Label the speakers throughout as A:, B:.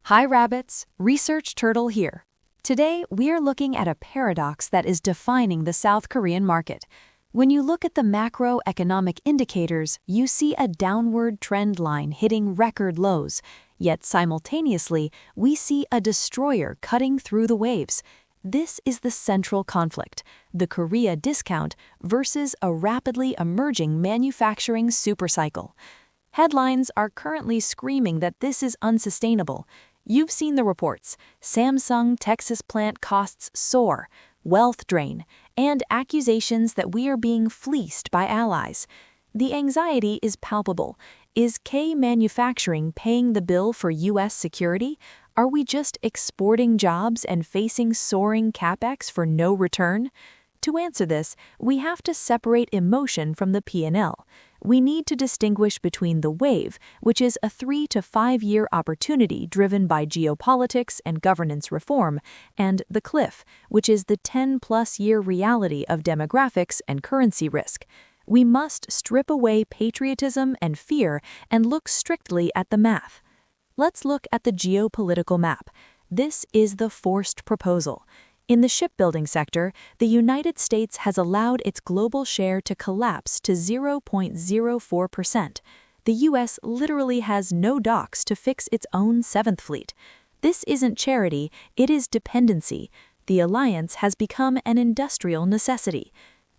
A: Hi rabbits, Research Turtle here. Today, we're looking at a paradox that is defining the South Korean market. When you look at the macroeconomic indicators, you see a downward trend line hitting record lows, yet simultaneously, we see a destroyer cutting through the waves. This is the central conflict, the Korea discount versus a rapidly emerging manufacturing supercycle. Headlines are currently screaming that this is unsustainable. You've seen the reports. Samsung Texas plant costs soar, wealth drain, and accusations that we are being fleeced by allies. The anxiety is palpable. Is K manufacturing paying the bill for U.S. security? Are we just exporting jobs and facing soaring capex for no return? To answer this, we have to separate emotion from the P&L. We need to distinguish between the wave, which is a 3 to 5 year opportunity driven by geopolitics and governance reform, and the cliff, which is the 10-plus year reality of demographics and currency risk. We must strip away patriotism and fear and look strictly at the math. Let's look at the geopolitical map. This is the forced proposal. In the shipbuilding sector, the United States has allowed its global share to collapse to 0.04%. The U.S. literally has no docks to fix its own Seventh Fleet. This isn't charity, it is dependency. The alliance has become an industrial necessity.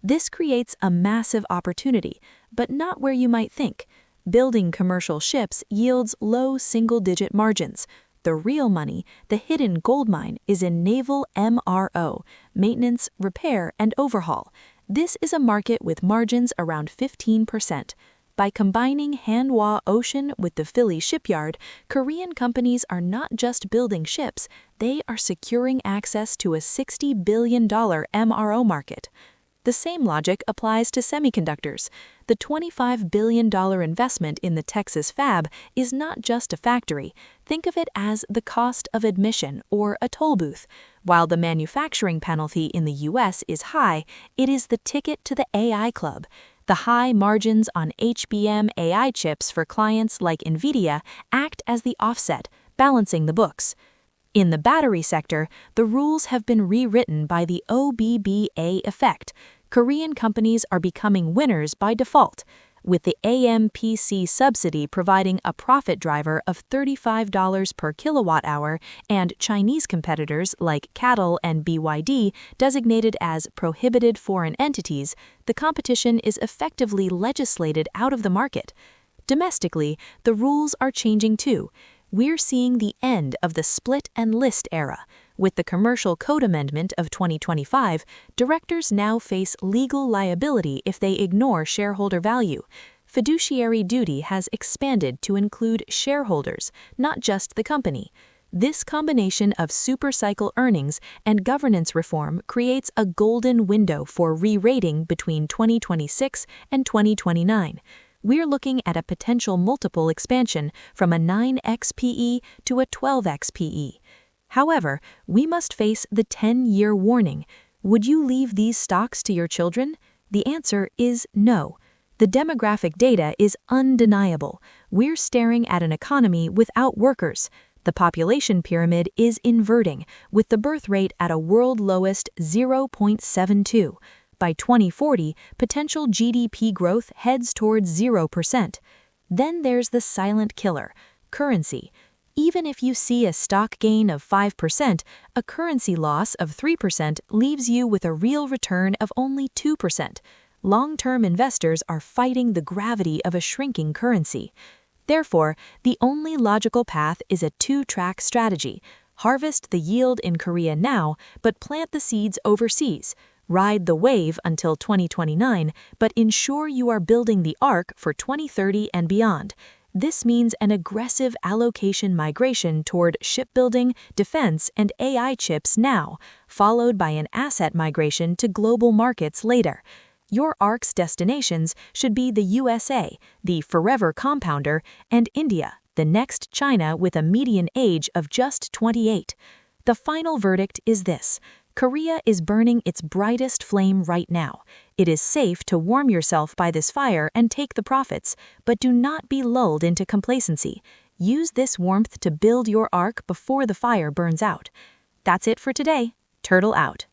A: This creates a massive opportunity, but not where you might think. Building commercial ships yields low single-digit margins. The real money, the hidden gold mine, is in naval MRO, maintenance, repair, and overhaul. This is a market with margins around 15%. By combining Hanwha Ocean with the Philly shipyard, Korean companies are not just building ships, they are securing access to a $60 billion MRO market. The same logic applies to semiconductors. The $25 billion investment in the Texas fab is not just a factory. Think of it as the cost of admission or a toll booth. While the manufacturing penalty in the U.S. is high, it is the ticket to the AI club. The high margins on HBM AI chips for clients like NVIDIA act as the offset, balancing the books. In the battery sector, the rules have been rewritten by the OBBA effect. Korean companies are becoming winners by default, with the AMPC subsidy providing a profit driver of $35 per kilowatt-hour and Chinese competitors like CATL and BYD designated as prohibited foreign entities. The competition is effectively legislated out of the market. Domestically, the rules are changing too. We're seeing the end of the split and list era. With the Commercial Code Amendment of 2025, directors now face legal liability if they ignore shareholder value. Fiduciary duty has expanded to include shareholders, not just the company. This combination of supercycle earnings and governance reform creates a golden window for re-rating between 2026 and 2029. We're looking at a potential multiple expansion from a 9x PE to a 12x PE. However, we must face the 10-year warning. Would you leave these stocks to your children? The answer is no. The demographic data is undeniable. We're staring at an economy without workers. The population pyramid is inverting, with the birth rate at a world lowest 0.72. By 2040, potential GDP growth heads towards 0%. Then there's the silent killer, currency. Even if you see a stock gain of 5%, a currency loss of 3% leaves you with a real return of only 2%. Long-term investors are fighting the gravity of a shrinking currency. Therefore, the only logical path is a two-track strategy. Harvest the yield in Korea now, but plant the seeds overseas. Ride the wave until 2029, but ensure you are building the ark for 2030 and beyond. This means an aggressive allocation migration toward shipbuilding, defense, and AI chips now, followed by an asset migration to global markets later. Your ARK's destinations should be the USA, the forever compounder, and India, the next China with a median age of just 28. The final verdict is this: Korea is burning its brightest flame right now. It is safe to warm yourself by this fire and take the profits, but do not be lulled into complacency. Use this warmth to build your ark before the fire burns out. That's it for today. Turtle out.